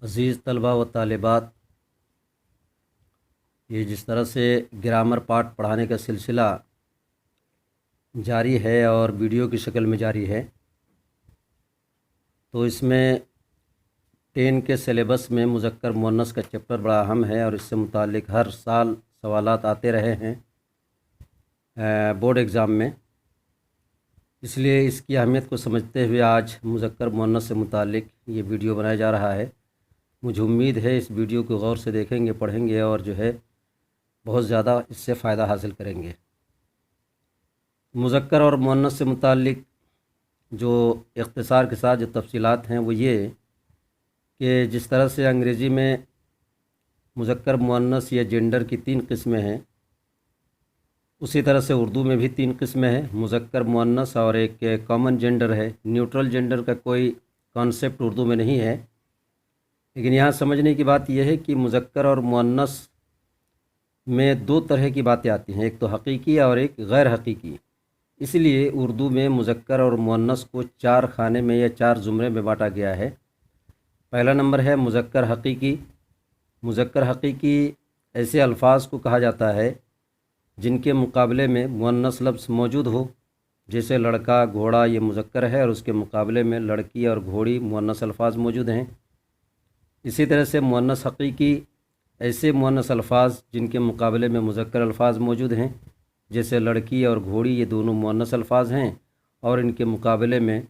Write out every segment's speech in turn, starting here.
عزیز طلبہ و طالبات، یہ جس طرح سے گرامر پارٹ پڑھانے کا سلسلہ جاری ہے اور ویڈیو کی شکل میں جاری ہے، تو اس میں 10 کے سلیبس میں مذکر مؤنث کا چیپٹر بڑا اہم ہے اور اس سے متعلق ہر سال سوالات آتے رہے ہیں بورڈ ایگزام میں۔ اس لیے اس کی اہمیت کو سمجھتے ہوئے آج مذکر مؤنث سے متعلق یہ ویڈیو بنایا جا رہا ہے۔ مجھے امید ہے اس ویڈیو کو غور سے دیکھیں گے، پڑھیں گے اور جو ہے بہت زیادہ اس سے فائدہ حاصل کریں گے۔ مذکر اور مؤنث سے متعلق جو اختصار کے ساتھ جو تفصیلات ہیں وہ یہ کہ جس طرح سے انگریزی میں مذکر مؤنث یا جینڈر کی 3 قسمیں ہیں، اسی طرح سے اردو میں بھی 3 قسمیں ہیں، مذکر مؤنث اور ایک کامن جینڈر ہے۔ نیوٹرل جینڈر کا کوئی کانسیپٹ اردو میں نہیں ہے، لیکن یہاں سمجھنے کی بات یہ ہے کہ مذکر اور مؤنث میں 2 طرح کی باتیں آتی ہیں، ایک تو حقیقی اور ایک غیر حقیقی۔ اس لیے اردو میں مذکر اور مؤنث کو 4 خانے میں یا 4 زمرے میں بانٹا گیا ہے۔ پہلا نمبر ہے مذکر حقیقی۔ مذکر حقیقی ایسے الفاظ کو کہا جاتا ہے جن کے مقابلے میں مؤنث لفظ موجود ہو، جیسے لڑکا، گھوڑا، یہ مذکر ہے اور اس کے مقابلے میں لڑکی اور گھوڑی مؤنث الفاظ موجود ہیں۔ اسی طرح سے مؤنث حقیقی ایسے مؤنث الفاظ جن کے مقابلے میں مذکر الفاظ موجود ہیں، جیسے لڑکی اور گھوڑی یہ دونوں مؤنث الفاظ ہیں اور ان کے مقابلے میں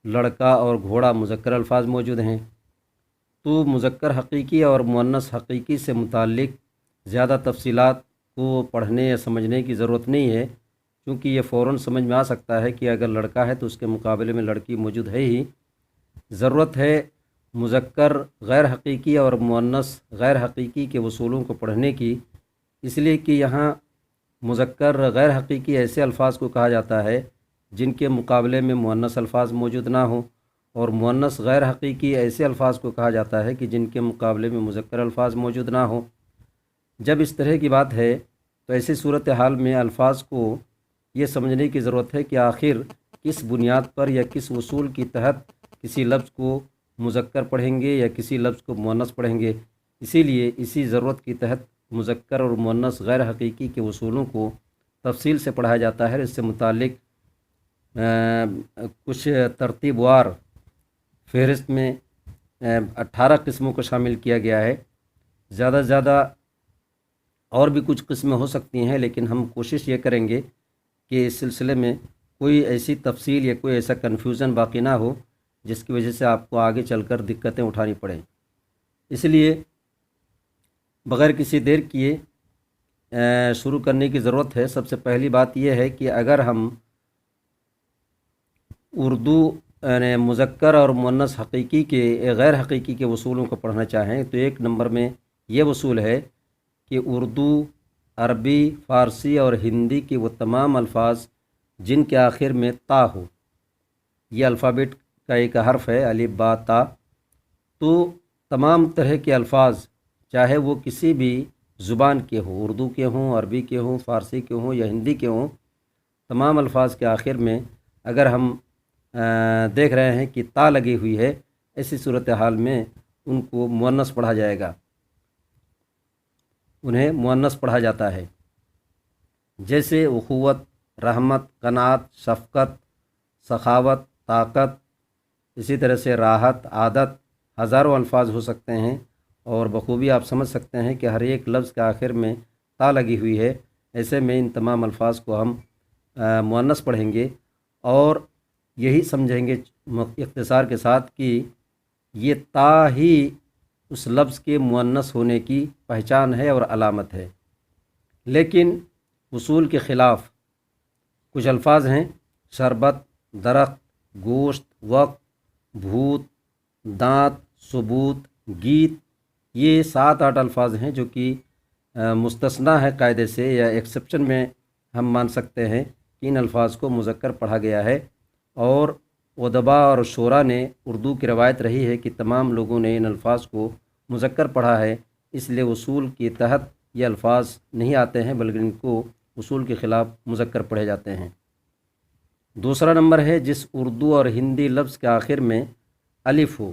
لڑکا اور گھوڑا مذکر الفاظ موجود ہیں۔ تو مذکر حقیقی اور مؤنث حقیقی سے متعلق زیادہ تفصیلات کو پڑھنے یا سمجھنے کی ضرورت نہیں ہے، کیونکہ یہ فوراً سمجھ میں آ سکتا ہے کہ اگر لڑکا ہے تو اس کے مقابلے میں لڑکی موجود ہے ہی۔ ضرورت ہے مذکر غیر حقیقی اور مؤنث غیر حقیقی کے اصولوں کو پڑھنے کی، اس لیے کہ یہاں مذکر غیر حقیقی ایسے الفاظ کو کہا جاتا ہے جن کے مقابلے میں مؤنث الفاظ موجود نہ ہوں، اور مؤنث غیر حقیقی ایسے الفاظ کو کہا جاتا ہے کہ جن کے مقابلے میں مذکر الفاظ موجود نہ ہوں۔ جب اس طرح کی بات ہے تو ایسی صورتحال میں الفاظ کو یہ سمجھنے کی ضرورت ہے کہ آخر کس بنیاد پر یا کس اصول کی تحت کسی لفظ کو مذکر پڑھیں گے یا کسی لفظ کو مؤنث پڑھیں گے۔ اسی لیے اسی ضرورت کی تحت مذکر اور مؤنث غیر حقیقی کے اصولوں کو تفصیل سے پڑھایا جاتا ہے۔ اس سے متعلق کچھ ترتیب وار فہرست میں 18 قسموں کو شامل کیا گیا ہے۔ زیادہ سے زیادہ اور بھی کچھ قسمیں ہو سکتی ہیں، لیکن ہم کوشش یہ کریں گے کہ اس سلسلے میں کوئی ایسی تفصیل یا کوئی ایسا کنفیوژن باقی نہ ہو جس کی وجہ سے آپ کو آگے چل کر دقتیں اٹھانی پڑیں۔ اس لیے بغیر کسی دیر کیے شروع کرنے کی ضرورت ہے۔ سب سے پہلی بات یہ ہے کہ اگر ہم اردو مذکر اور مؤنث حقیقی کے غیر حقیقی کے اصولوں کو پڑھنا چاہیں تو 1 نمبر میں یہ اصول ہے کہ اردو، عربی، فارسی اور ہندی کے وہ تمام الفاظ جن کے آخر میں تا ہو، یہ الفابیٹ کا ایک حرف ہے الف با تا، تو تمام طرح کے الفاظ چاہے وہ کسی بھی زبان کے ہوں، اردو کے ہوں، عربی کے ہوں، فارسی کے ہوں یا ہندی کے ہوں، تمام الفاظ کے آخر میں اگر ہم دیکھ رہے ہیں کہ تا لگی ہوئی ہے، ایسی صورتحال میں ان کو مؤنث پڑھا جائے گا، انہیں مؤنث پڑھا جاتا ہے، جیسے اخوت، رحمت، قناعت، شفقت، سخاوت، طاقت، اسی طرح سے راحت، عادت، ہزاروں الفاظ ہو سکتے ہیں، اور بخوبی آپ سمجھ سکتے ہیں کہ ہر ایک لفظ کے آخر میں تا لگی ہوئی ہے۔ ایسے میں ان تمام الفاظ کو ہم مؤنث پڑھیں گے اور یہی سمجھیں گے اختصار کے ساتھ کہ یہ تا ہی اس لفظ کے مؤنث ہونے کی پہچان ہے اور علامت ہے۔ لیکن اصول کے خلاف کچھ الفاظ ہیں، شربت، درخت، گوشت، وقت، بھوت، دانت، ثبوت، گیت، یہ 7-8 الفاظ ہیں جو کہ مستثنیٰ ہے قاعدے سے، یا ایکسیپشن میں ہم مان سکتے ہیں کہ ان الفاظ کو مذکر پڑھا گیا ہے، اور ادباء اور شعراء نے اردو کی روایت رہی ہے کہ تمام لوگوں نے ان الفاظ کو مذکر پڑھا ہے، اس لیے اصول کے تحت یہ الفاظ نہیں آتے ہیں بلکہ ان کو اصول کے خلاف مذکر پڑھے جاتے ہیں۔ دوسرا نمبر ہے جس اردو اور ہندی لفظ کے آخر میں الف ہو،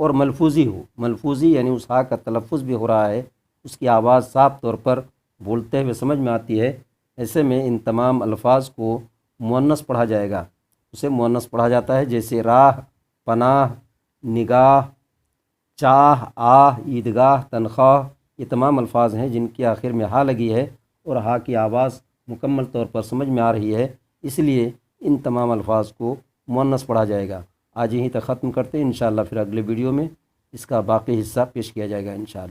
اور ملفوظی ہو، ملفوظی یعنی اس ہا کا تلفظ بھی ہو رہا ہے، اس کی آواز صاف طور پر بولتے ہوئے سمجھ میں آتی ہے، ایسے میں ان تمام الفاظ کو مؤنث پڑھا جائے گا، اسے مؤنث پڑھا جاتا ہے، جیسے راہ، پناہ، نگاہ، چاہ، آہ، عیدگاہ، تنخواہ، یہ تمام الفاظ ہیں جن کی آخر میں ہا لگی ہے اور ہا کی آواز مکمل طور پر سمجھ میں آ رہی ہے، اس لیے ان تمام الفاظ کو مؤنث پڑھا جائے گا۔ آج یہیں تک ختم کرتے ہیں، انشاءاللہ پھر اگلے ویڈیو میں اس کا باقی حصہ پیش کیا جائے گا انشاءاللہ۔